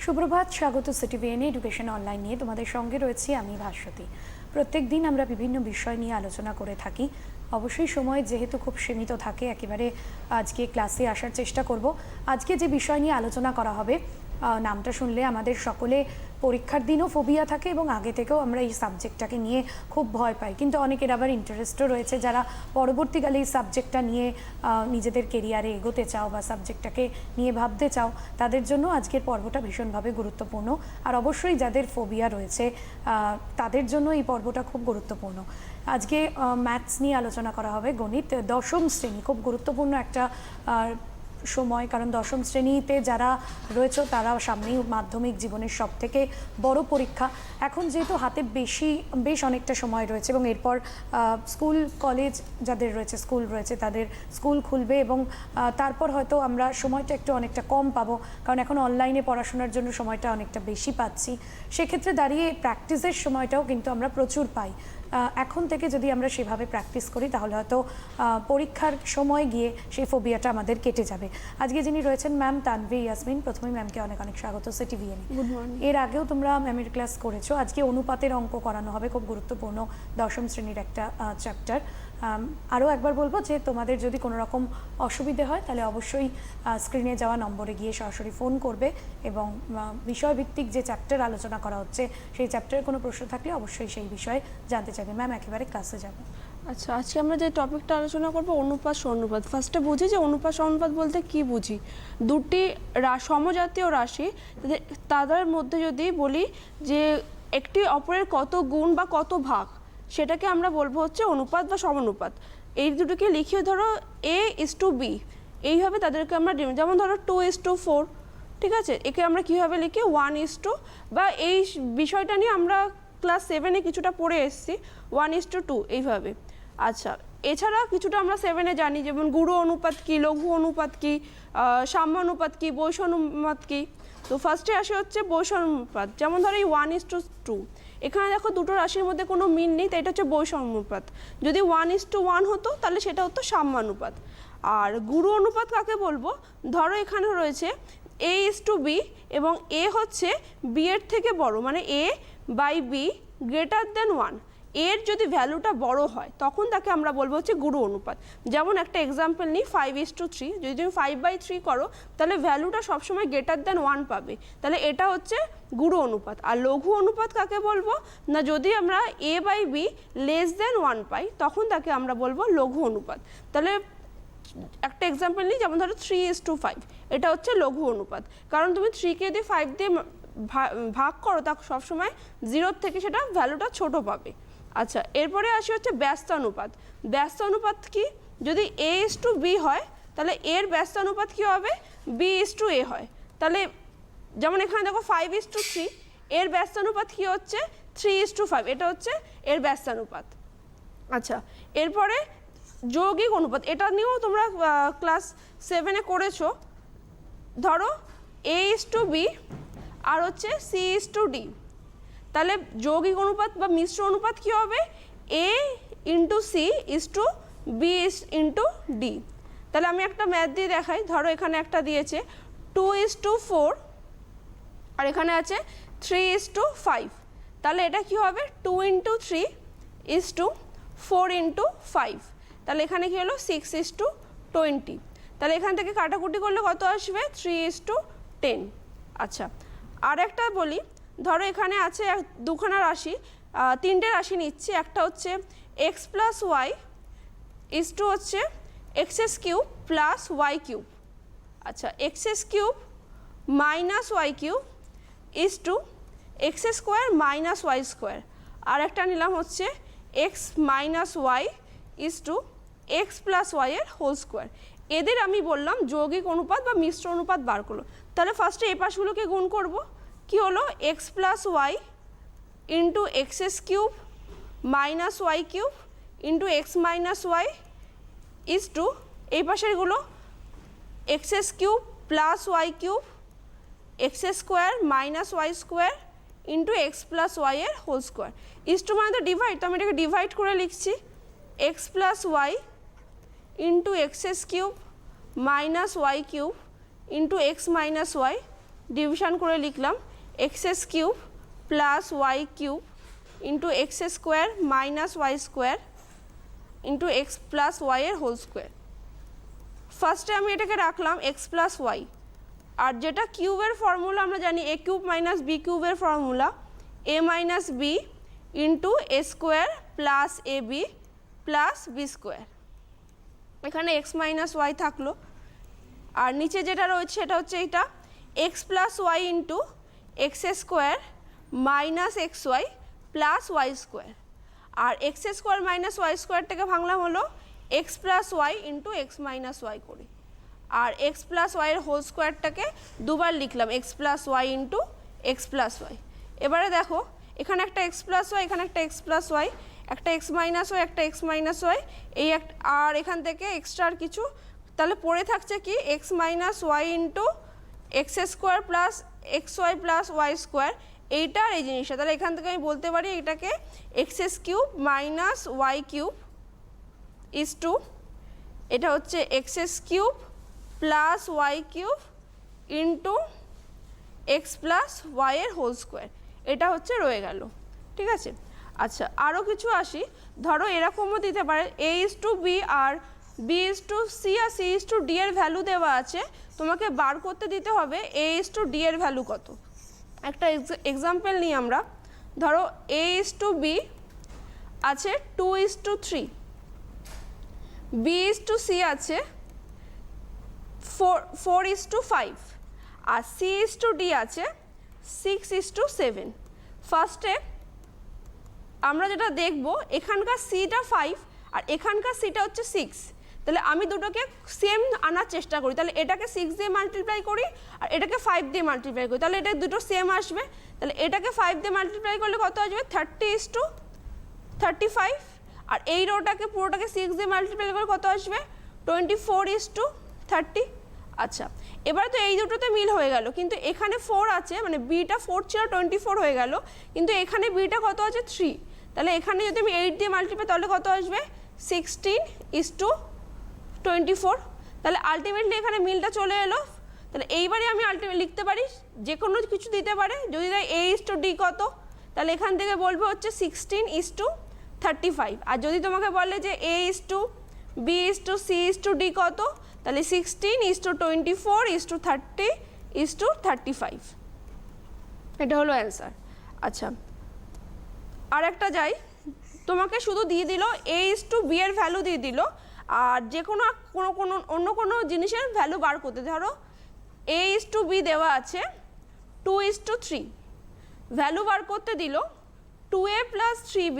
সুপ্রভাত, স্বাগত CTVN education online নিয়ে তোমাদের সঙ্গে রয়েছি আমি ভাস্বতী। প্রত্যেক দিন আমরা বিভিন্ন বিষয় নিয়ে আলোচনা করে থাকি। অবশ্যই সময় যেহেতু খুব সীমিত থাকে, একেবারে আজকে ক্লাসে আসার চেষ্টা করব। আজকে যে বিষয় নিয়ে আলোচনা করা হবে, নামটা শুনলে আমাদের সকলে পরীক্ষার দিনও ফোবিয়া থাকে এবং আগে থেকেও আমরা এই সাবজেক্টটাকে নিয়ে খুব ভয় পাই, কিন্তু অনেকের আবার ইন্টারেস্টও রয়েছে যারা পরবর্তীকালে এই সাবজেক্টটা নিয়ে নিজেদের কেরিয়ারে এগোতে চাও বা সাবজেক্টটাকে নিয়ে ভাবতে চাও, তাদের জন্য আজকের পর্বটা ভীষণভাবে গুরুত্বপূর্ণ। আর অবশ্যই যাদের ফোবিয়া রয়েছে তাদের জন্য এই পর্বটা খুব গুরুত্বপূর্ণ। আজকে ম্যাথস নিয়ে আলোচনা করা হবে, গণিত, দশম শ্রেণী, খুব গুরুত্বপূর্ণ একটা সময়, কারণ দশম শ্রেণীতে যারা রয়েছে তারা সামনেই মাধ্যমিক জীবনের সব থেকে বড় পরীক্ষা। এখন যেহেতু হাতে বেশ অনেকটা সময় রয়েছে এবং এরপর স্কুল কলেজ যাদের রয়েছে, স্কুল রয়েছে, তাদের স্কুল খুলবে এবং তারপর হয়তো আমরা সময়টা একটু অনেকটা কম পাবো, কারণ এখন অনলাইনে পড়াশোনার জন্য সময়টা অনেকটা বেশি পাচ্ছি। সেক্ষেত্রে দাঁড়িয়ে প্র্যাকটিসের সময়টাও কিন্তু আমরা প্রচুর পাই। এখন থেকে যদি আমরা সেভাবে প্র্যাকটিস করি তাহলে হয়তো পরীক্ষার সময় গিয়ে সেই ফোবিয়াটা আমাদের কেটে যাবে। আজকে যিনি রয়েছেন ম্যাম তানভি ইয়াসমিন, প্রথমেই ম্যামকে অনেক অনেক স্বাগত সিটিভিএন। Good morning. এর আগেও তোমরা ম্যামের ক্লাস করেছো। আজকে অনুপাতের অঙ্ক করানো হবে, খুব গুরুত্বপূর্ণ দশম শ্রেণীর একটা চ্যাপ্টার। আরও একবার বলবো যে তোমাদের যদি কোনো রকম অসুবিধে হয় তাহলে অবশ্যই স্ক্রিনে যাওয়া নম্বরে গিয়ে সরাসরি ফোন করবে এবং বিষয়ভিত্তিক যে চ্যাপ্টার আলোচনা করা হচ্ছে সেই চ্যাপ্টারের কোনো প্রশ্ন থাকলে অবশ্যই সেই বিষয়ে জানতে চাইবে। ম্যাম, একেবারে ক্লাসে যাব। আচ্ছা, আজকে আমরা যে টপিকটা আলোচনা করবো অনুপাত সমানুপাত। ফার্স্টে বুঝি যে অনুপাত সমানুপাত বলতে কি বুঝি। দুটি সমজাতীয় রাশি, তাদের মধ্যে যদি বলি যে একটি অপরের কত গুণ বা কত ভাগ, সেটাকে আমরা বলবো হচ্ছে অনুপাত বা সমানুপাত। এই দুটোকে লিখিয়ে ধরো A:B, এইভাবে তাদেরকে আমরা, যেমন ধরো 2:4, ঠিক আছে, একে আমরা কীভাবে লিখি 1:, বা এই বিষয়টা নিয়ে আমরা ক্লাস 7-এ কিছুটা পড়ে এসেছি 1:2 এইভাবে। আচ্ছা, এছাড়া কিছুটা আমরা 7-এ জানি, যেমন গুরু অনুপাত কী, লঘু অনুপাত কী, সাম্য অনুপাত কী, বৈষ অনুপাত কী। তো ফার্স্টে আসে হচ্ছে বৈষ অনুপাত। যেমন ধরো এই 1:2, এখানে দেখো দুটো রাশির মধ্যে কোনো মিল নেই, তাই এটা হচ্ছে বৈষ অনুপাত। যদি 1:1 হতো তাহলে সেটা হতো সাম্যানুপাত। আর গুরু অনুপাত কাকে বলবো, ধরো এখানে রয়েছে A:B এবং A হচ্ছে B এর থেকে বড়, মানে A/B > 1। এর যদি ভ্যালুটা বড় হয় তখন তাকে আমরা বলবো হচ্ছে গুরু অনুপাত। যেমন একটা এক্সাম্পল নিই, 5:3। যদি তুমি 5/3 করো তাহলে ভ্যালুটা সবসময় > 1 পাবে, তাহলে এটা হচ্ছে গুরু অনুপাত। আর লঘু অনুপাত কাকে বলবো না, যদি আমরা A/B < 1 পাই তখন তাকে আমরা বলবো লঘু অনুপাত। তাহলে একটা এক্সাম্পল নিই, যেমন ধরো 3:5, এটা হচ্ছে লঘু অনুপাত, কারণ তুমি 3কে যদি 5 দিয়ে ভাগ করো তা সবসময় 0 থেকে সেটা ভ্যালুটা ছোট পাবে। আচ্ছা, এরপরে আসি হচ্ছে ব্যস্ত অনুপাত। ব্যস্ত অনুপাত কি, যদি A:B হয় তাহলে এর ব্যস্ত অনুপাত কী হবে, B:A হয়। তাহলে যেমন এখানে দেখো 5:3, এর ব্যস্ত অনুপাত কী হচ্ছে 3:5, এটা হচ্ছে এর ব্যস্ত অনুপাত। আচ্ছা, এরপরে যৌগিক অনুপাত, এটা নিয়েও তোমরা ক্লাস 7-এ করেছো। ধরো A:B আর হচ্ছে C:D, তাহলে যৌগিক অনুপাত বা মিশ্র অনুপাত কী হবে, A:C:B:D। তাহলে আমি একটা ম্যাথ দিয়ে দেখাই। ধরো এখানে একটা দিয়েছে 2:4 আর এখানে আছে 3:5, তাহলে এটা কি হবে 2×3:4×5, তাহলে এখানে কি হলো 6:20। তাহলে এখান থেকে কাটাকুটি করলে কত আসবে 3:10। আচ্ছা, আর একটা বলি, ধরো এখানে আছে দুখানা রাশি, তিনটে রাশি নিচ্ছি। একটা হচ্ছে x+y হচ্ছে x³ + y³। আচ্ছা, x³ - y³ x² - y²। আর একটা নিলাম হচ্ছে x - y x + y এর হোল স্কোয়ার। এদের আমি বললাম যৌগিক অনুপাত বা মিশ্র অনুপাত বার করলো। তাহলে ফার্স্টে এই পাশগুলোকে গুণ করব। কি হলো, x + y × x³ - y³ × x - y এই পাশেরগুলো x³ + y³ x² - y² × x + y এর হোল স্কোয়ার। মানে তো ডিভাইড, তো আমি এটাকে ডিভাইড করে লিখছি x + y × x³ - y³ × x - y division করে লিখলাম x cube plus y cube into x square minus y square into x plus y এর হোল স্কোয়ার। ফার্স্টে আমি এটাকে রাখলাম এক্স প্লাস ওয়াই, আর যেটা কিউবের ফর্মুলা আমরা জানি এ কিউব মাইনাস বি কিউবের formula a minus b into a square plus a b plus b square. এখানে এক্স মাইনাস ওয়াই থাকলো, আর নিচে যেটা রয়েছে সেটা হচ্ছে এটা x plus y into x square minus x y plus y square. আর এক্স স্কোয়ার মাইনাস ওয়াই স্কোয়ারটাকে ভাঙলাম হলো x plus y into x minus y করে, আর এক্স প্লাস ওয়াইয়ের হোল স্কোয়ারটাকে দুবার লিখলাম x plus y into x plus y. এবারে দেখো এখানে একটা এক্স প্লাস ওয়াই, এখানে একটা এক্স প্লাস ওয়াই, একটা এক্স মাইনাস ওয়াই, একটা এক্স মাইনাস ওয়াই, এই একটা, আর এখান থেকে এক্সট্রা আর কিছু, তাহলে পড়ে থাকছে কি x minus y into x square plus x y plus y square, এইটা আর এই জিনিসটা। তাহলে এখান থেকে আমি বলতে পারি এটাকে x cube minus y cube is to, এটা হচ্ছে x cube plus y cube into x plus y এর হোল স্কোয়ার, এটা হচ্ছে রয়ে গেল। ঠিক আছে, আচ্ছা আরও কিছু আসি, ধরো এরকমও দিতে পারে এ ইজ টু বি আর বি ইজ টু সি আর সি ইজ টু ডি এর ভ্যালু দেওয়া আছে, তোমাকে বার করতে দিতে হবে এ ইজ টু ডি এর ভ্যালু কত। একটা এক্সাম্পল নিই আমরা, ধরো এ ইজ টু বি আছে 2:3, বি ইজ টু সি আছে 4:5, আর সি ইজ টু ডি আছে 6:7। ফার্স্টে আমরা যেটা দেখব এখানকার সিটা 5 আর এখানকার সিটা হচ্ছে 6, তাহলে আমি দুটোকে সেম আনার চেষ্টা করি, তাহলে এটাকে 6 দিয়ে মাল্টিপ্লাই করি আর এটাকে 5 দিয়ে মাল্টিপ্লাই করি, তাহলে এটা দুটো সেম আসবে। তাহলে এটাকে 5 দিয়ে মাল্টিপ্লাই করলে কত আসবে 30:35, আর এই রোটাকে পুরোটাকে 6 দিয়ে মাল্টিপ্লাই করলে কত আসবে 24:30। আচ্ছা এবারে তো এই দুটোতে মিল হয়ে গেল, কিন্তু এখানে 4 আছে, মানে বিটা 4 ছিল 24 হয়ে গেল, কিন্তু এখানে বিটা কত আছে 3, তাহলে এখানে যদি আমি 8 দিয়ে মাল্টিপ্লাই তাহলে কত আসবে 16:24, তাহলে আলটিমেটলি এখানে মিলটা চলে এলো। তাহলে এইবারে আমি আলটিমেট লিখতে পারি যে কোনো কিছু দিতে পারে, যদি দেয় এ ইজ টু ডি কত, তাহলে এখান থেকে বলবো হচ্ছে 16:35, আর যদি তোমাকে বলে যে a is to b is to c is to d কত, তাহলে 16:24:30:35, এটা হলো অ্যান্সার। আচ্ছা আর একটা যাই, তোমাকে শুধু দিয়ে দিল এ ইজ টু বি এর ভ্যালু দিয়ে দিল, আর যে কোনো অন্য কোনো জিনিসের ভ্যালু বার করতে, ধরো এ ইজ টু বি দেওয়া আছে 2:3, ভ্যালু বার করতে দিল 2a plus 3b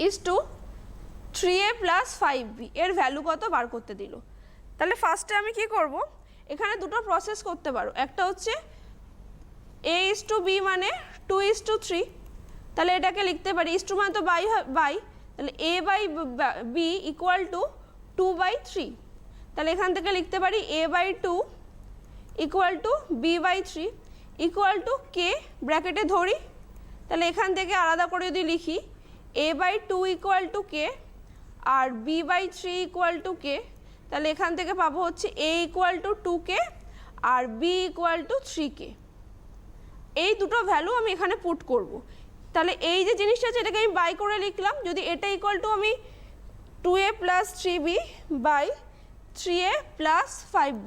is two 3a plus 5b, এর ভ্যালু কত বার করতে দিল। তাহলে ফার্স্টে আমি কি করব, এখানে দুটো প্রসেস করতে পারো, একটা হচ্ছে a ইজ টু বি মানে 2:3, তাহলে এটাকে লিখতে পারি ইজ টু মানে তো বাই, তাহলে a by b equal to 2/3, তাহলে এখান থেকে লিখতে পারি a/2 equal to b/3 equal to k, ব্র্যাকেটে ধরি, তাহলে এখান থেকে আলাদা করে যদি লিখি a/2 ইকুয়াল টু কে আর b/3 ইকুয়াল টু কে, তাহলে এখান থেকে পাবো হচ্ছে a ইকুয়াল টু 2k আর b ইকুয়াল টু 3k। এই দুটো ভ্যালু আমি এখানে পুট করব, তাহলে এই যে জিনিসটা আছে এটাকে আমি বাই করে লিখলাম, যদি এটা ইকুয়াল টু আমি 2a plus 3b by 3a plus 5b,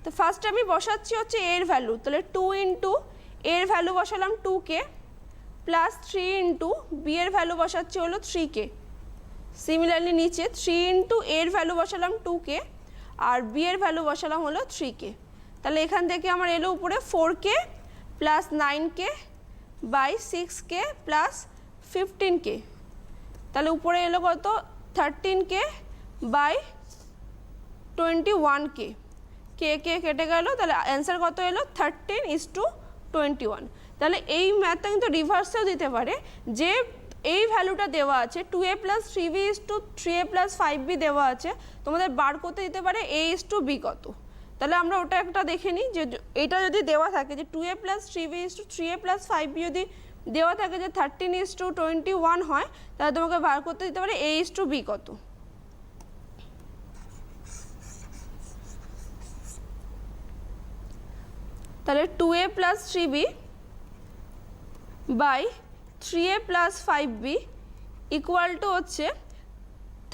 তো ফার্স্ট আমি বসাচ্ছি হচ্ছে এর ভ্যালু, তাহলে 2 ইন্টু এর ভ্যালু বসালাম 2k প্লাস 3 ইন্টু বি এর ভ্যালু বসাচ্ছি হলো 3k, সিমিলারলি নিচে 3 ইন্টু এর ভ্যালু বসালাম 2k আর বি এর ভ্যালু বসালাম হলো 3k, তাহলে এখান থেকে আমার এলো উপরে 4k plus 9k by 6k plus 15k, তাহলে উপরে এলো কত 13k বাই 21k, কে কেটে গেল, তাহলে অ্যান্সার কত এলো 13:21। তাহলে এই ম্যাথটা কিন্তু রিভার্সেও দিতে পারে, যে এই ভ্যালুটা দেওয়া আছে 2a plus 3b is two 3a plus 5b দেওয়া আছে, তোমাদের বার করতে দিতে পারে a ইজ টু b কত। তাহলে আমরা ওটা একটা দেখে নিই, যে এটা যদি দেওয়া থাকে যে 2a plus 3b is two 3a plus 5b যদি দেওয়া থাকে যে 13:21 হয়, তাহলে তোমাকে বার করতে দিতে পারে a ইজ টু b কত। তাহলে 2a plus 3b by 3a plus 5b equal to হচ্ছে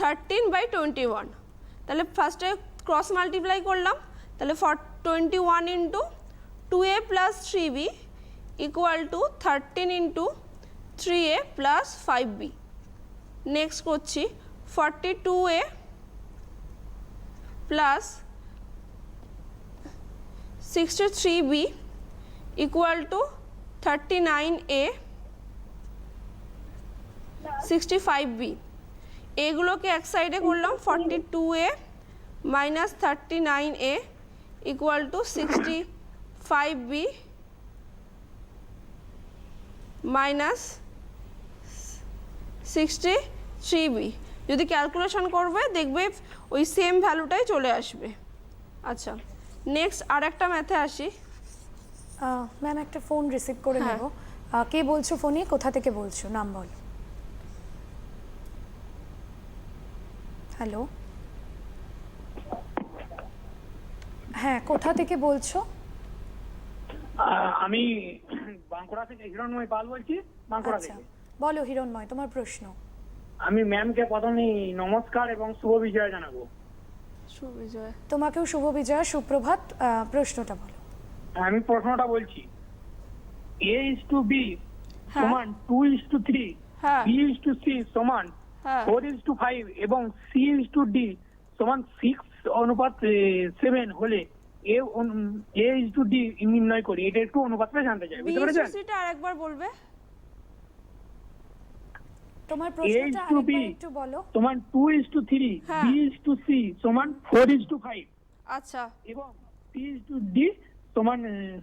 13/21। তাহলে ফার্স্টে ক্রস মাল্টিপ্লাই করলাম, তাহলে 21 into 2a plus 3b equal to 13 into 3a plus 5b। Next করছি 42a plus 63b equal to 39a 65b। এগুলোকে এক সাইডে করলাম, 42a minus 39a equal to 65b minus 63b। যদি ক্যালকুলেশন করবে দেখবে ওই সেম ভ্যালুটাই চলে আসবে। আচ্ছা, নেক্সট আর একটা ম্যাথে আসি। ম্যাম একটা ফোন রিসিভ করে হ্যাঁ। নেব। কে বলছো ফোনে, কোথা থেকে বলছো, নাম বল। হ্যালো, হ্যাঁ কোথা থেকে বলছো? আমি বাঁকুড়া থেকে হিরণময় পাল বলছি, বাঁকুড়া আচ্ছা, থেকে। বলো হিরণময়, তোমার প্রশ্ন। আমি ম্যামকে প্রথমেই নমস্কার এবং শুভ বিজয় জানাবো। সুবিজয়, তোমাকেও শুভ বিজয়া, সুপ্রভাত। প্রশ্নটা বলো। আমি প্রশ্নটা বলছি, a/b হ্যাঁ। সমান 2:3, হ্যাঁ। b/c সমান হ্যাঁ। 4:5 এবং c/d সমান 6:7 হলে a/d নির্ণয় করি। এটা একটু অনুপাতটা জানতে চাই, বুঝতে পেরেছেন? বিসিটা আরেকবার বলবে। তোমার প্রশ্নটা A/B আরেকবার একটু বলো। সমান 2:3, হ্যাঁ। b/c সমান 4:5 আচ্ছা, এবং c/d সমান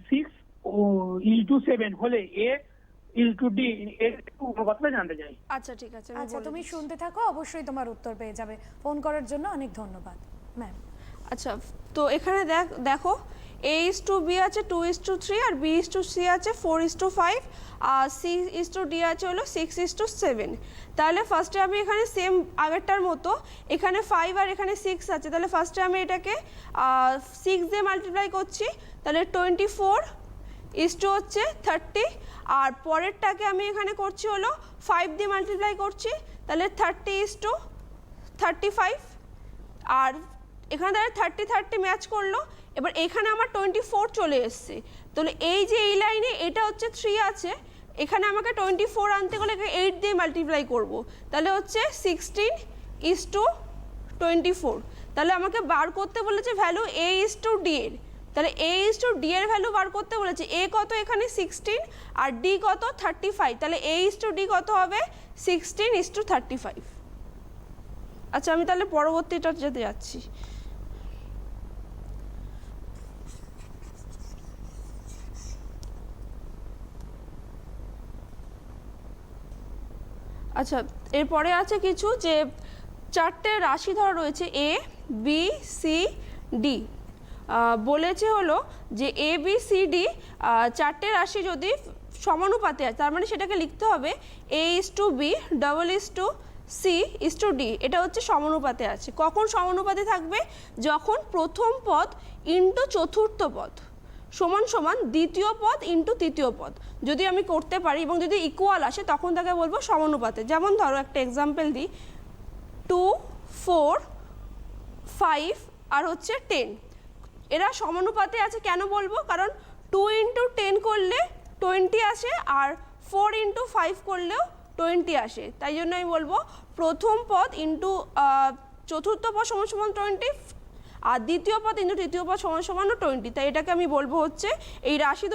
6:7 হলে a/d এর একটু অনুপাতটা জানতে চাই। আচ্ছা ঠিক আছে, আমি আচ্ছা, বলে তুমি দিচ্ছি। শুনতে থাকো, অবশ্যই তোমার উত্তর পেয়ে যাবে। ফোন করার জন্য অনেক ধন্যবাদ ম্যাম। আচ্ছা, তো এখানে দেখো a/b আছে 2:3 আর b/c আছে 4:5 আর c/d আছে হলো 6:7। তাহলে ফার্স্টে আমি এখানে সেম আগেরটার মতো এখানে 5 আর এখানে 6 আছে, তাহলে ফার্স্টে আমি এটাকে 6 দিয়ে মাল্টিপ্লাই করছি, তাহলে 24 হচ্ছে 30, আর পরেরটাকে আমি এখানে করছি হলো 5 দিয়ে মাল্টিপ্লাই করছি, তাহলে 30:35। আর এখানে তাহলে 30 ম্যাচ করলো। এবার এখানে আমার 24 চলে এসছে, তাহলে এই যে এই লাইনে এটা হচ্ছে 3 আছে, এখানে আমাকে 24 আনতে গেলে 8 দিয়ে মাল্টিপ্লাই করব, তাহলে হচ্ছে 16:24। তাহলে আমাকে বার করতে বলেছে ভ্যালু a/d এর, তাহলে a/d এর ভ্যালু বার করতে বলেছে। a কত এখানে 16 আর d কত 35, তাহলে a/d কত হবে 16:35। আচ্ছা, আমি তাহলে পরবর্তীটা যেতে যাচ্ছি। আচ্ছা, এরপরে আছে কিছু যে চারটে রাশি ধরা রয়েছে a b c d। বলেছে হলো যে a b c d চারটে রাশি যদি সমানুপাতে আছে, তার মানে সেটাকে লিখতে হবে a/b c/d। এটা হচ্ছে সমানুপাতে আছে। কখন সমানুপাতে থাকবে? যখন প্রথম পদ ইন্টু চতুর্থ পদ সমান সমান দ্বিতীয় পদ ইন্টু তৃতীয় পদ যদি আমি করতে পারি এবং যদি ইকুয়াল আসে তখন তাকে বলবো সমানুপাতে। যেমন ধরো একটা এক্সাম্পল দিই, 2 4 5 আর হচ্ছে 10, এরা সমানুপাতে আছে। কেন বলবো? কারণ 2 ইন্টু 10 করলে 20 আসে আর 4 ইন্টু 5 করলেও 20 আসে। তাই জন্য আমি বলবো প্রথম পদ ইন্টু চতুর্থ পদ সমান সমান 20 আর দ্বিতীয় পদ ইন্টু তৃতীয় পদ সমান সমান 20। তাই এটাকে আমি বলবো হচ্ছে এই রাশি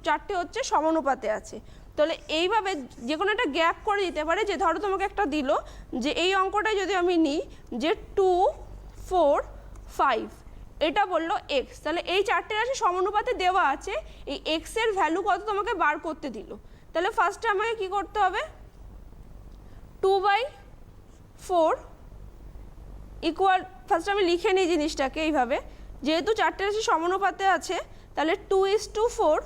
চারটে হচ্ছে সমানুপাতে আছে। তাহলে এইভাবে যে কোনো একটা গ্যাপ করে দিতে পারে। যে ধরো তোমাকে একটা দিল যে এই অঙ্কটাই যদি আমি নিই যে 2 4 5, এটা বললো এক্স, তাহলে এই চারটে রাশি সমানুপাতে দেওয়া আছে। এই এক্স এর ভ্যালু কত তোমাকে বার করতে দিল, তাহলে ফার্স্টে আমাকে কি করতে হবে, 2/4 ইকুয়াল, ফার্স্টে আমি লিখে নিই জিনিসটাকে এইভাবে, যেহেতু চারটে রাশি সমানুপাতে আছে তাহলে 2:4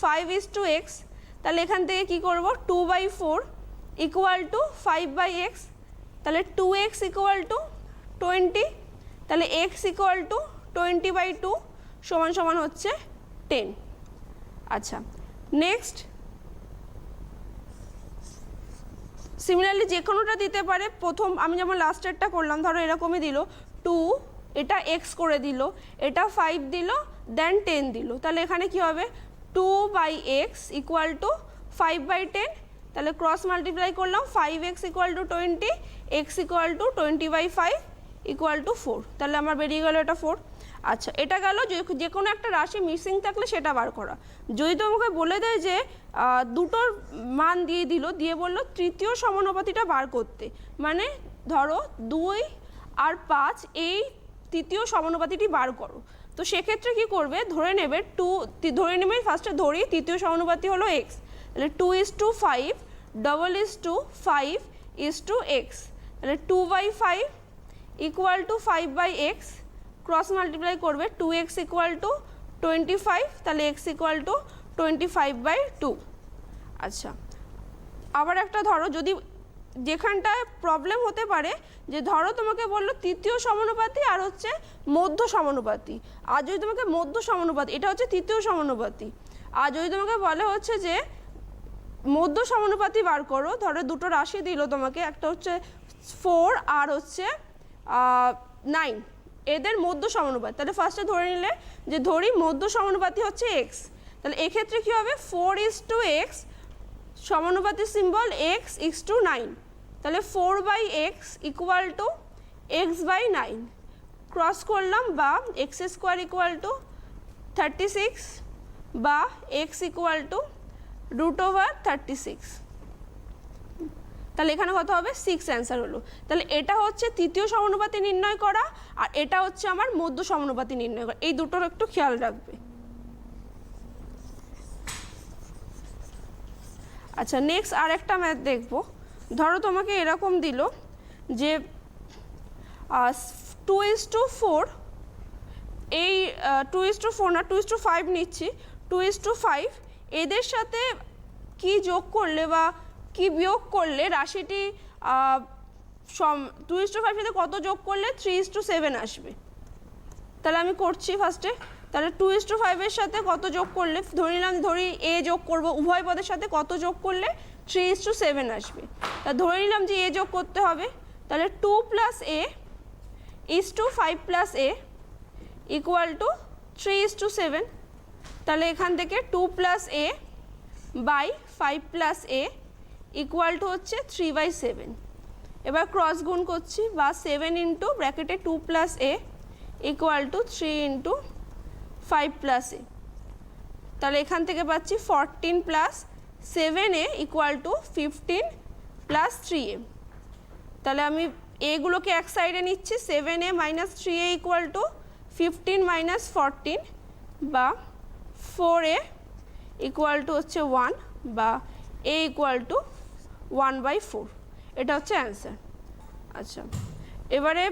5:x। তাহলে এখান থেকে কি করব, 2/4 ইকুয়াল টু 5/x, তাহলে 2x ইকুয়াল টু 20, তাহলে x ইকুয়াল টু 20/2 সমান সমান হচ্ছে 10। আচ্ছা, নেক্সট সিমিলারলি যে কোনোটা দিতে পারে। প্রথম আমি যেমন লাস্টেরটা করলাম, ধরো এরকমই দিল 2, এটা এক্স করে দিল, এটা 5 দিল, দেন 10 দিল। তাহলে এখানে কি হবে 2/x ইকুয়াল টু 5/10। তাহলে ক্রস মাল্টিপ্লাই করলাম, 5x equal to 20, x equal to 20/5 equal to 4। তাহলে আমার বেরিয়ে গেল এটা 4। আচ্ছা, এটা গেল যে কোনো একটা রাশি মিসিং থাকলে সেটা বার করা। যদি তোমাকে বলে দেয় যে দুটোর মান দিয়ে দিল, দিয়ে বললো তৃতীয় সমানুপাতিটা বার করতে, মানে ধরো 2 আর 5 এই তৃতীয় সমানুপাতিটি বার করো। তো সেক্ষেত্রে কি করবে, ধরে নেবে ধরে নেবে ফার্স্টে ধরি তৃতীয় সমানুপাতি হলো x। তাহলে 2:5 5:5 তাহলে 2/5 equal to 5/x, cross multiply করবে 2x ইকুয়াল টু 25, তাহলে x ইকুয়াল টু 25/2। আচ্ছা, আবার একটা ধরো, যদি যেখানটায় প্রবলেম হতে পারে যে ধরো তোমাকে বললো তৃতীয় সমানুপাতি আর হচ্ছে মধ্য সমানুপাতি, আর যদি তোমাকে মধ্য সমানুপাতি, এটা হচ্ছে তৃতীয় সমানুপাতি, আর যদি তোমাকে বলে হচ্ছে যে মধ্য সমানুপাতি বার করো, ধরো দুটো রাশি দিল তোমাকে, একটা হচ্ছে 4 আর হচ্ছে 9, এদের মধ্য সমানুপাতি। তাহলে ফার্স্টে ধরে নিলে যে ধরি মধ্য সমানুপাতি হচ্ছে x, তাহলে এক্ষেত্রে কী হবে 4:x সমানুপাতি সিম্বল x = 9, তাহলে 4/x equal to x/9 cross করলাম, বা x² ইকুয়াল টু 36 বা x ইকুয়াল টু √36। তাহলে এখানে কত হবে 6 অ্যান্সার হলো। তাহলে এটা হচ্ছে তৃতীয় সমানুপাতি নির্ণয় করা, আর এটা হচ্ছে আমার মধ্য সমানুপাতি নির্ণয় করা। এই দুটোর একটু খেয়াল রাখবে। আচ্ছা, নেক্সট আর একটা ম্যাথ দেখবো। ধরো তোমাকে এরকম দিল যে 2:4, এই 2:4 না 2:5 নিচ্ছি, 2:5 এদের সাথে কি যোগ করলে বা কি বিয়োগ করলে রাশিটি 2:5 সাথে কত যোগ করলে 3:7 আসবে। তাহলে আমি করছি ফার্স্টে। তাহলে 2:5 এর সাথে কত যোগ করলে, ধরি a যোগ করব, উভয় পদের সাথে কত যোগ করলে 3:7 আসবে। তা ধরে নিলাম যে a যোগ করতে হবে, তাহলে 2 + a = 5 + a ইকুয়াল টু 3:7। তাহলে এখান থেকে 2 + a by 5 + a equal to হচ্ছে 3/7। এবার ক্রস গুণ করছি, বা 7 ইন্টু ব্র্যাকেটে 2 + a equal two 3 into 5 + a। তাহলে এখান থেকে পাচ্ছি 14 + 7a ইকুয়াল টু 15 + 3a। তাহলে আমি এগুলোকে এক সাইডে নিচ্ছি, 7a - 3a ইকুয়াল টু 15 - 14, বা 4a ইকুয়াল টু হচ্ছে 1, বা a ইকুয়াল টু 1/4। এটা হচ্ছে অ্যান্সার। আচ্ছা, এবারে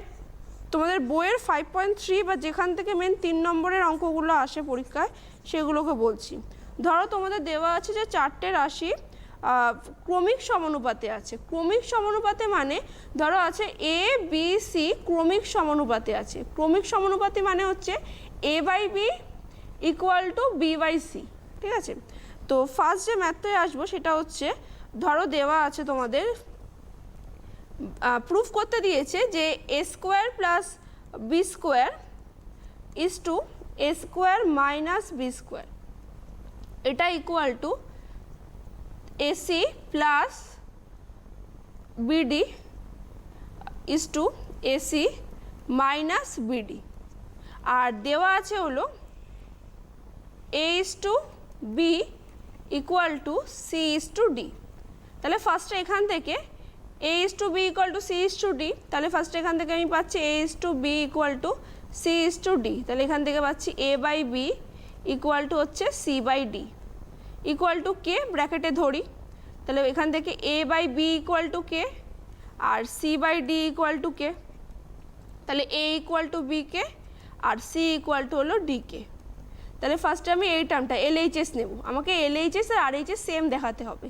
তোমাদের বইয়ের 5.3 বা যেখান থেকে মেন 3 নম্বরের অঙ্কগুলো আসে পরীক্ষায় সেগুলোকে বলছি। ধরো তোমাদের দেওয়া আছে যে 4টে রাশি ক্রমিক সমানুপাতে আছে। ক্রমিক সমানুপাতে মানে ধরো আছে a b c ক্রমিক সমানুপাতে আছে। ক্রমিক সমানুপাতি মানে হচ্ছে a/b ইকুয়াল টু b/c, ঠিক আছে। তো ফার্স্ট যে ম্যাথটায় আসবো সেটা হচ্ছে, ধরো দেওয়া আছে তোমাদের, প্রুফ করতে দিয়েছে যে a² + b² = a² - b², এটা equal two ac + bd = ac - bd। আর দেওয়া আছে হলো a/b ইকুয়াল টু c/d। তাহলে ফার্স্টে এখান থেকে a/b ইকুয়াল টু c/d, তাহলে ফার্স্টে এখান থেকে আমি পাচ্ছি a/b ইকুয়াল টু c/d। তাহলে এখান থেকে পাচ্ছি a/b ইকুয়াল টু হচ্ছে c/d ইকুয়াল টু কে, ব্র্যাকেটে ধরি। তাহলে এখান থেকে a/b ইকুয়াল টু কে আর c/d ইকুয়াল টু কে। তাহলে a equal to b k আর c ইকুয়াল টু হলো d কে। তাহলে ফার্স্টে আমি এই টার্মটা LHS নেব। আমাকে LHS আর RHS সেম দেখাতে হবে।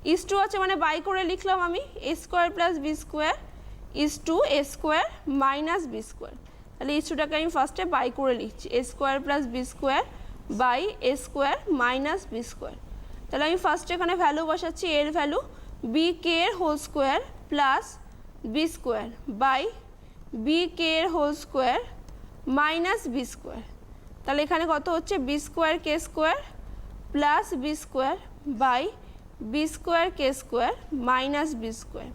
= আছে মানে বাই করে লিখলাম আমি a² + b² = a² - b²। তাহলে = টাকে আমি ফার্স্টে বাই করে লিখছি, a² + b² by a square minus b square. তাহলে আমি ফার্স্ট এখানে ভ্যালু বসাচ্ছি, এর ভ্যালু বি কে এর whole square plus b square by b k এর whole square minus b square. তাহলে এখানে কত হচ্ছে b square k square plus b square by b square k square minus b square.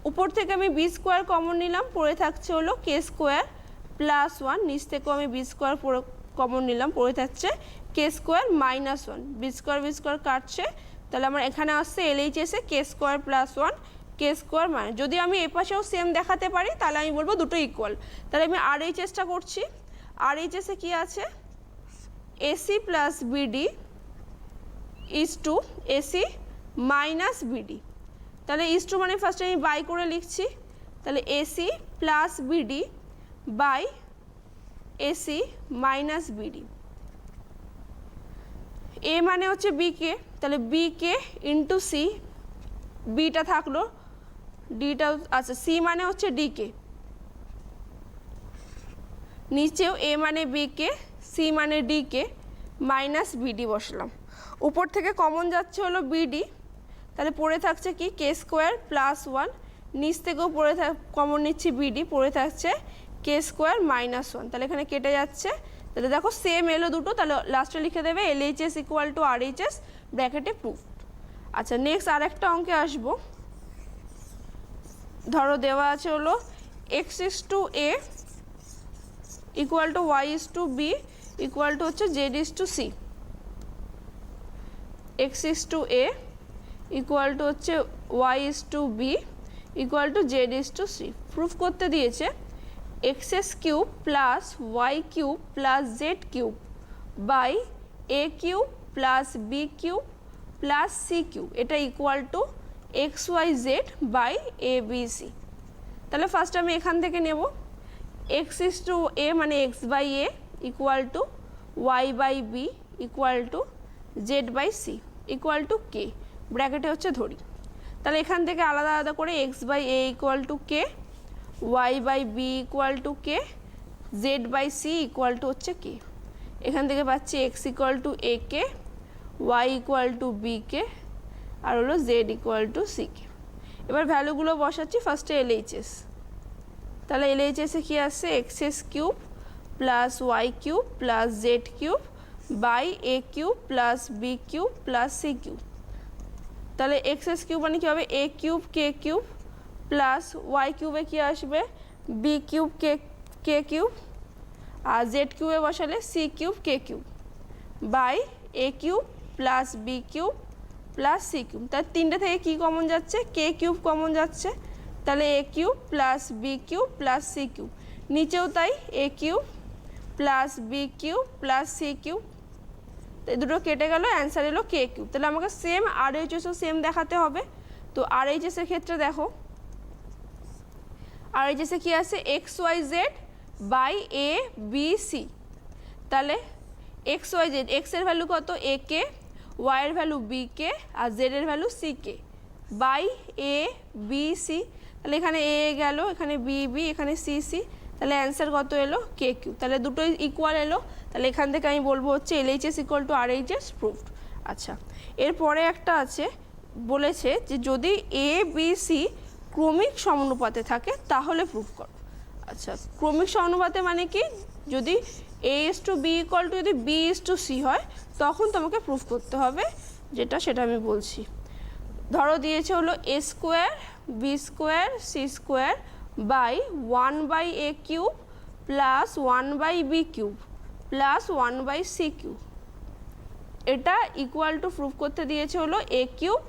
উপর থেকে আমি B square common নিলাম, পড়ে থাকছে হলো কে স্কোয়ার প্লাস 1, নিচ থেকেও আমি বি স্কোয়ার কমন নিলাম, পড়ে থাকছে কে স্কোয়ার মাইনাস 1, বি স্কোয়ার কাটছে। তাহলে আমার এখানে আসছে এলএইচএসে কে স্কোয়ার প্লাস 1 কে স্কোয়ার মাইনাস। যদি আমি এপাশেও সেম দেখাতে পারি তাহলে আমি বলবো দুটো ইকুয়াল। তাহলে আমি আরএইচএসটা করছি, আরএইচএসে কি আছে ac plus bd is to ac minus bd. তাহলে ইজ টু মানে ফার্স্টে আমি বাই করে লিখছি, তাহলে ac plus bd by ac minus bd. A মানে হচ্ছে বিকে, তাহলে বিকে ইন্টু সি, বিটা থাকলো, ডিটা আচ্ছা সি মানে হচ্ছে ডিকে, নিচেও এ মানে বিকে সি মানে ডিকে মাইনাস বিডি বসলাম। উপর থেকে কমন যাচ্ছে হলো বিডি, তাহলে পড়ে থাকছে কি কে স্কোয়ার প্লাস 1, নিচ থেকেও কমন নিচ্ছি বিডি, পড়ে থাকছে কে স্কোয়ার মাইনাস 1। তাহলে এখানে কেটে যাচ্ছে, তাহলে দেখো সেম এলো দুটো, তাহলে লাস্টে লিখে দেবে এলএইচএস ইকুয়াল টু আরএইচএস ব্র্যাকেটে প্রুফ। আচ্ছা নেক্সট আরেকটা অঙ্কে আসবো। ধরো দেওয়া আছে হলো x is to a equal to y is to b equal to হচ্ছে z is to c. X is to a equal to হচ্ছে y is to b equal to z is to c. Proof করতে দিয়েছে x S cube plus y cube plus z cube by a cube plus b cube plus c cube, এটা equal to x y z by a b c. তাহলে first আমি এখান থেকে নেব x is to a মানে x by a equal to y by b equal to z by c equal to k, ব্র্যাকেটে হচ্ছে ধরি। তাহলে এখান থেকে আলাদা আলাদা করে x by a equal to k, y by b equal to k, z by c equal to হচ্ছে কে। এখান থেকে পাচ্ছি x equal to a k, y equal to b k, আর হলো z equal to c k. এবার ভ্যালুগুলো বসাচ্ছি ফার্স্টে এলএইচএস। তাহলে এলএইচএসে কী আসছে x S cube plus y cube plus z cube by a cube plus b cube plus c cube. তাহলে এক্স এস কিউব মানে কী হবে a cube k cube plus y কিউবে কী আসবে বি কিউব কে কিউব, আর z কিউবে বসালে C cube k cube by a cube plus b cube plus c cube. তার তিনটে থেকে কী কমন যাচ্ছে কে কিউব কমন যাচ্ছে, তাহলে a cube plus b cube plus c cube, নিচেও তাই a cube plus b cube plus c cube. তো এই দুটো কেটে গেল, অ্যান্সার এলো কে কিউব। তাহলে আমাকে সেম আরএইচএসও সেম দেখাতে হবে। তো আরএইচএসের ক্ষেত্রে দেখো আরএইচএসে কী আছে x y z by a b c. তাহলে এক্স ওয়াই জেড, এক্সের ভ্যালু কত এ কে, ওয়াইয়ের ভ্যালু বি কে, আর জেডের value c k by a b c. তাহলে এখানে এ গেল, এখানে বি বি, এখানে সি সি, তাহলে অ্যান্সার কত এলো কে কিউ। তাহলে দুটোই ইকুয়াল এলো, তাহলে এখান থেকে আমি বলবো হচ্ছে LHS equal to RHS proofed. আচ্ছা এরপরে একটা আছে, বলেছে যে যদি এ বি সি ক্রমিক সমানুপাতে থাকে তাহলে প্রুফ করো। আচ্ছা ক্রমিক সমানুপাতে মানে কি, যদি এ ইস টু বি ইকুয়াল টু যদি বি ইস টু সি হয় তখন তোমাকে প্রুফ করতে হবে, সেটা আমি বলছি। ধরো দিয়েছে হলো a square b square c square by 1 by a cube plus 1 by b cube plus 1 by c cube, এটা ইকুয়াল টু প্রুফ করতে দিয়েছে হলো a cube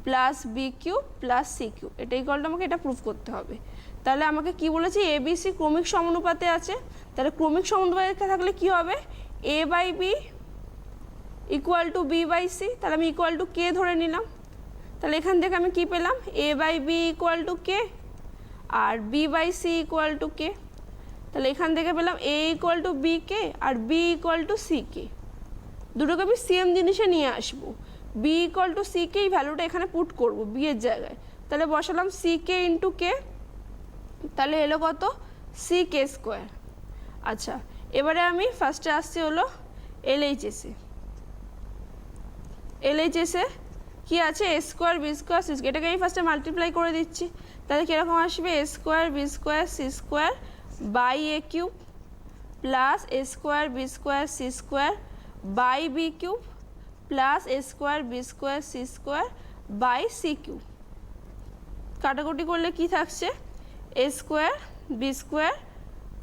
plus b cube plus c cube, এটা ইকুয়াল টু আমাকে এটা proof করতে হবে। তাহলে আমাকে কি বলেছে এ বি সি ক্রমিক সমানুপাতে আছে, তাহলে ক্রমিক সমানুপাতে থাকলে কি হবে a by b equal to b by c, তাহলে আমি ইকুয়াল টু কে ধরে নিলাম। তাহলে এখান থেকে আমি কি পেলাম a by b equal to k আর b by c equal to k. তাহলে এখান থেকে পেলাম a equal to b k আর b equal to c k, দুটোকে আমি সেম জিনিসে নিয়ে আসবো। B equal to c k এই ভ্যালুটা এখানে পুট করবো বি এর জায়গায়, তাহলে বসালাম সি কে ইন্টু কে, তাহলে এলো কত সি কে স্কোয়ার। আচ্ছা এবারে আমি ফার্স্টে আসছি হলো এলএইচএসে কি আছে a square b square c square, এটাকে আমি ফার্স্টে মাল্টিপ্লাই করে দিচ্ছি, তাহলে কীরকম আসবে a square b square c square by a cube plus a square b square c square by b cube plus a square b square c square by c cube. কাটাকুটি করলে কি থাকছে a square b square,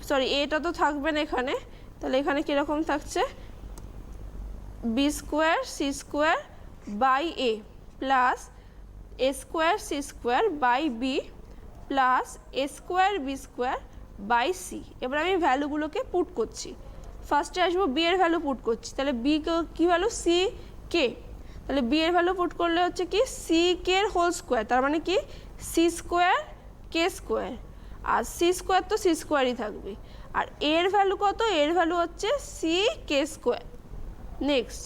sorry এটা তো থাকবে না এখানে, তাহলে এখানে কীরকম থাকছে b square c square by a plus a square c square by b plus a square b square by c. এবার আমি ভ্যালুগুলোকে পুট করছি, ফার্স্টে আসবো বি এর ভ্যালু পুট করছি, তাহলে বি কী ভ্যালু সি কে, তাহলে বি এর ভ্যালু পুট করলে হচ্ছে কি সি কে এর হোল স্কোয়ার, তার মানে কি সি স্কোয়ার কে স্কোয়ার, আর সি স্কোয়ার তো সি স্কোয়ারই থাকবে, আর এর ভ্যালু কত, এর ভ্যালু হচ্ছে c k square. Next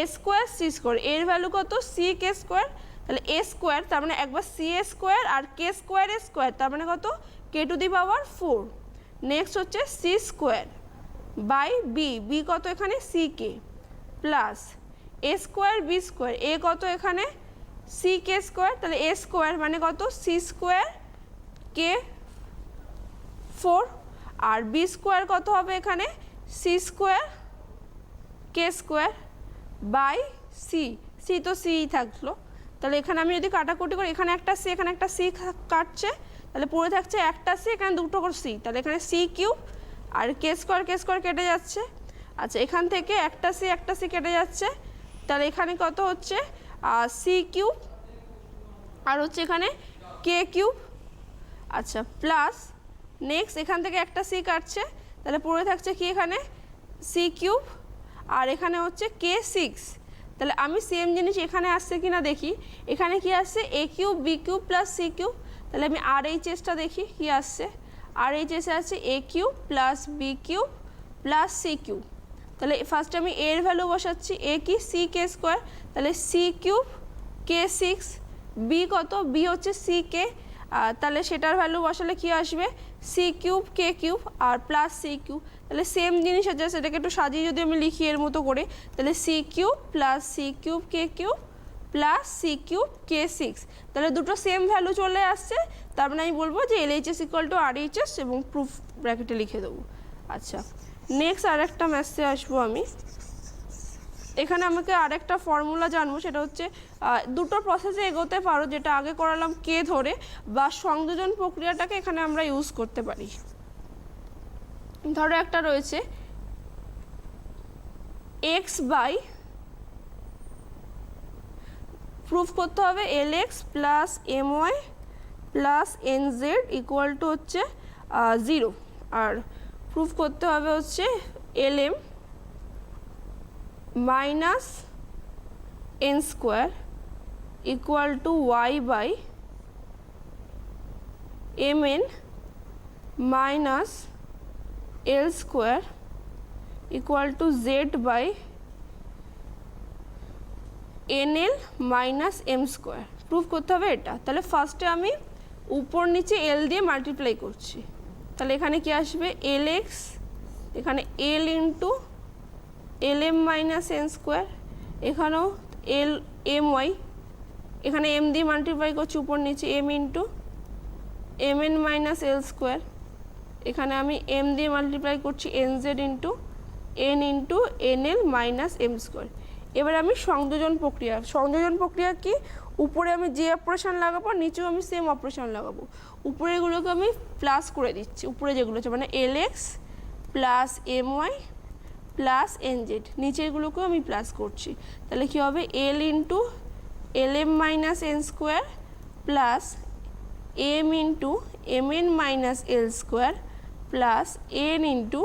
a square c square, এর ভ্যালু কত সি কে স্কোয়ার, তাহলে এ স্কোয়ার তার মানে একবার সি এ স্কোয়ার আর কে স্কোয়ার এ স্কোয়ার, তার মানে কত k to the power 4। Next হচ্ছে c square by b, b কত এখানে c k plus a square b square, এ কত এখানে সি কে স্কোয়ার, তাহলে এ স্কোয়ার মানে কত সি স্কোয়ার কে 4, আর বি স্কোয়ার কত হবে এখানে c square k square by c, c তো সি থাকলো, তাহলে এখানে আমি যদি কাটাকুটি করি এখানে একটা সি এখানে একটা সি কাটছে, তাহলে পড়ে থাকছে একটা সি এখানে দুটো করে সি, তাহলে এখানে সি কিউব আর কে স্কোয়ার কেটে যাচ্ছে। আচ্ছা এখান থেকে একটা সি কেটে যাচ্ছে, তাহলে এখানে কত হচ্ছে সি কিউব আর হচ্ছে এখানে কে কিউব। আচ্ছা প্লাস নেক্সট এখান থেকে একটা সি কাটছে, তাহলে পড়ে থাকছে কি এখানে সি কিউব আর এখানে হচ্ছে কে 6, তাহলে আমি সেম জিনিস এখানে আসছে কি না দেখি, এখানে কি আসছে a cube b cube plus c cube, তাহলে আমি আর এইচ এসটা দেখি কি আসছে, আর এইচ এসে আছে a cube plus b cube plus c cube, তাহলে ফার্স্ট আমি এর ভ্যালু বসাচ্ছি, এ কি সি কে স্কোয়ার, তাহলে সি কিউব কে 6, বি কত বি হচ্ছে সি কে, তাহলে সেটার ভ্যালু বসালে কি আসবে সি কিউব কে কিউব আর প্লাস সি কিউব, তাহলে সেম জিনিস আছে সেটাকে একটু সাজিয়ে যদি আমি লিখি এর মতো করে, তাহলে c cube plus c cube k cube plus c cube k 6, তাহলে দুটো সেম ভ্যালু চলে আসছে, তার মানে আমি বলবো যে LHS equal to RHS এবং প্রুফ ব্র্যাকেটে লিখে দেবো। আচ্ছা নেক্সট আরেকটা ম্যাথসে আসবো আমি, এখানে আমাকে আরেকটা ফর্মুলা জানবো, সেটা হচ্ছে দুটো প্রসেসে এগোতে পারো, যেটা আগে করালাম কে ধরে, বা সংযোজন প্রক্রিয়াটাকে এখানে আমরা ইউজ করতে পারি। ধরো একটা রয়েছে এক্স বাই, প্রুফ করতে হবে l x plus m y plus n z equal to হচ্ছে 0, আর প্রুফ করতে হবে হচ্ছে l m minus n square equal to y by m n minus l square equal to z by n l minus m square. Proof করতে হবে এটা, তাহলে ফার্স্টে আমি উপর নিচে এল দিয়ে মাল্টিপ্লাই করছি, তাহলে এখানে কি আসবে এল এক্স, এখানে l into l m minus n square, এখানেও এল এম ওয়াই, এখানে এম দিয়ে মাল্টিপ্লাই করছি উপর নিচে m into m n minus l square, এখানে আমি এম দিয়ে মাল্টিপ্লাই করছি n z into n l minus m square. এবার আমি সংযোজন প্রক্রিয়া কি, উপরে আমি যে অপারেশন লাগাবো নিচেও আমি সেম অপারেশন লাগাবো, উপরেগুলোকে আমি প্লাস করে দিচ্ছি, উপরে যেগুলো আছে মানে l x plus m y plus n z, নিচেরগুলোকেও আমি প্লাস করছি, তাহলে কী হবে l into l m minus n square plus m into m n minus l square plus n into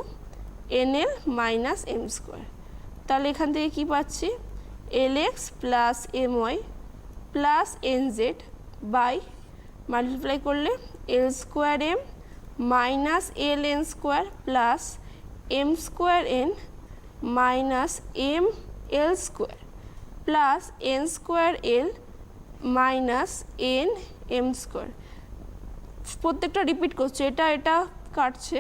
n l minus m square. তাহলে এখান থেকে কী পাচ্ছি l x plus m y plus n z by multiply করলে l square m minus l n square plus m square n minus m l square plus n square l minus n m square. প্রত্যেকটা repeat করছে, এটা কাটছে,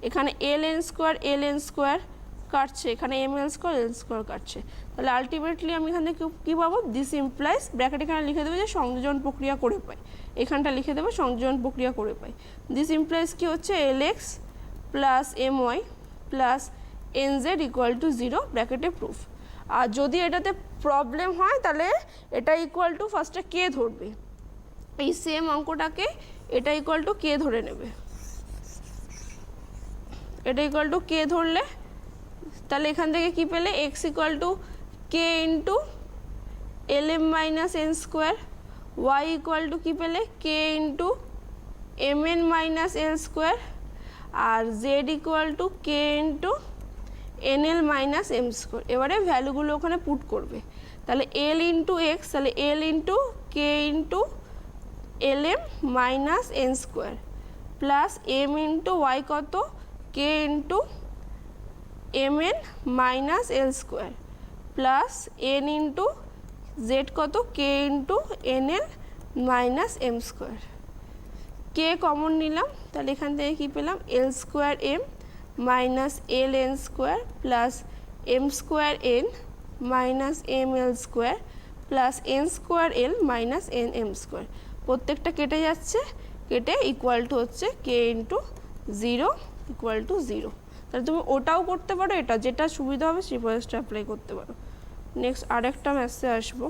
এখানে এল n square কাটছে, এখানে M l square কাটছে, তাহলে আলটিমেটলি আমি এখানে কী পাবো, দিস ইমপ্লাইজ ব্র্যাকেট এখানে লিখে দেবো যে সংযোজন প্রক্রিয়া করে পাই, এখানটা লিখে দেবো সংযোজন প্রক্রিয়া করে পাই। দিস ইমপ্লাইজ কি হচ্ছে, l x plus m y plus n z equal to 0 ব্র্যাকেটে প্রুফ। আর যদি এটাতে প্রবলেম হয় তাহলে এটা ইকুয়াল টু ফার্স্টে কে ধরবে, এই সেম অঙ্কটাকে এটা ইকুয়াল টু কে ধরে নেবে, এটা ইকুয়াল টু কে ধরলে তাহলে এখান থেকে কি পেলে, x equal to k into l m minus n square, y equal to কী পেলে, k into m n minus l square, আর z equal to k into n l minus m square. এবারে ভ্যালুগুলো ওখানে পুট করবে, তাহলে l into x, তাহলে l into k into l m minus n square plus m into y কত, k into m n minus l square plus n into z কত, k into n l minus m square. K common নিলাম, তাহলে এখান থেকে কী পেলাম, l square m minus l n square plus m square n minus m l square plus n square l minus n m square. প্রত্যেকটা কেটে যাচ্ছে, কেটে ইকুয়াল টু হচ্ছে কে ইন্টু 0 ইকুয়াল টু 0। তাহলে তুমি ওটাও করতে পারো, এটা যেটা সুবিধা হবে সেই প্রসেসটা অ্যাপ্লাই করতে পারো। নেক্সট আরেকটা ম্যাথসে আসবো।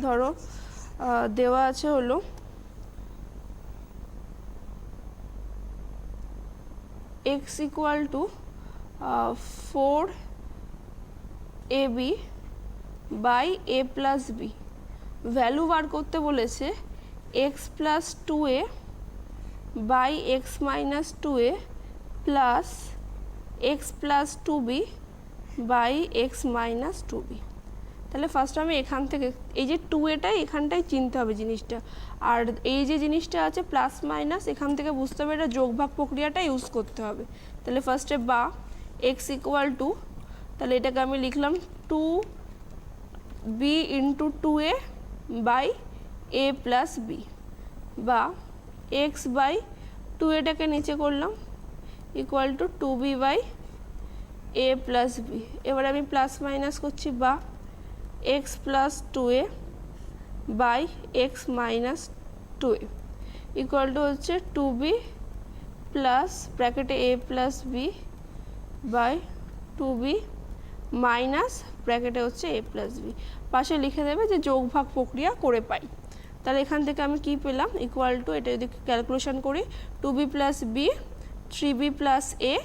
ধরো দেওয়া আছে হলো x equal to 4ab by a plus b, value বার করতে বলেছে x plus 2a by x minus 2a plus x plus 2b by x minus 2b। তাহলে ফার্স্ট আমি এখান থেকে এই যে 2aটাই এখানটাই চিনতে হবে জিনিসটা, আর এই যে জিনিসটা আছে প্লাস মাইনাস এখান থেকে বুঝতে হবে এটা যোগভাগ প্রক্রিয়াটা ইউজ করতে হবে। তাহলে ফার্স্টে বা এক্স ইকুয়াল টু, তাহলে এটাকে আমি লিখলাম 2b into 2a by a plus b, বা এক্স বাই 2aটাকে নিচে করলাম equal to 2b by a plus b. এবার আমি প্লাস মাইনাস করছি, বা x plus 2a by x minus 2a equal to হচ্ছে 2b প্লাস ব্র্যাকেটে a plus b by 2b minus ব্র্যাকেটে হচ্ছে এ প্লাস বি। পাশে লিখে দেবে যে যোগভাগ প্রক্রিয়া করে পাই। তাহলে এখান থেকে আমি কি পেলাম, ইকুয়াল টু, এটা যদি ক্যালকুলেশন করি 2b plus b 3b plus a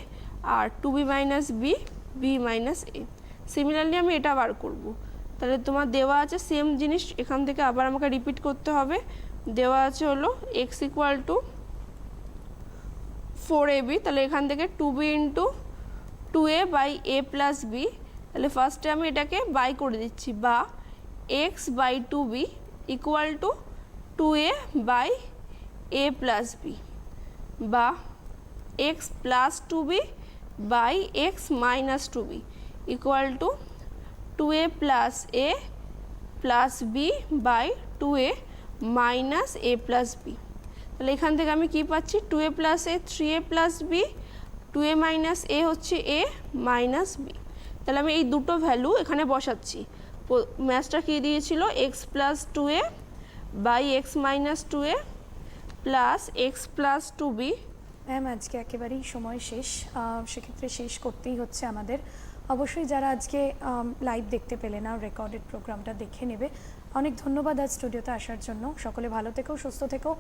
আর 2b minus b b minus a. Similarly আমি এটা বার করব। তাহলে তোমার দেওয়া আছে সেম জিনিস, এখান থেকে আবার আমাকে রিপিট করতে হবে। দেওয়া আছে হলো এক্স ইকুয়াল টু 4ab, তাহলে এখান থেকে 2b into 2a by a plus b, তাহলে ফার্স্টে আমি এটাকে বাই করে দিচ্ছি, বা x by 2b equal to 2a by a plus b, বা x plus 2b by x minus 2b equal to 2a plus a plus b by 2a minus a plus b. তাহলে এখান থেকে আমি কি পাচ্ছি, 2a plus a 3a plus b, 2a minus a হচ্ছে a minus B. তাহলে আমি এই দুটো ভ্যালু এখানে বসাচ্ছি। ম্যাথসটা কী দিয়েছিল, x plus 2a by x minus 2a plus x plus 2b। Ma'am আজকে একেবারেই সময় শেষ, সেক্ষেত্রে শেষ করতেই হচ্ছে আমাদের। অবশ্যই যারা আজকে লাইভ দেখতে পেলে না, রেকর্ডেড প্রোগ্রামটা দেখে নেবে। অনেক ধন্যবাদ আজ স্টুডিওতে আসার জন্য। সকলে ভালো থেকো, সুস্থ থেকো।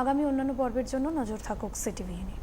আগামী অন্যান্য পর্বের জন্য নজর থাকুক সিটিভি নিয়ে।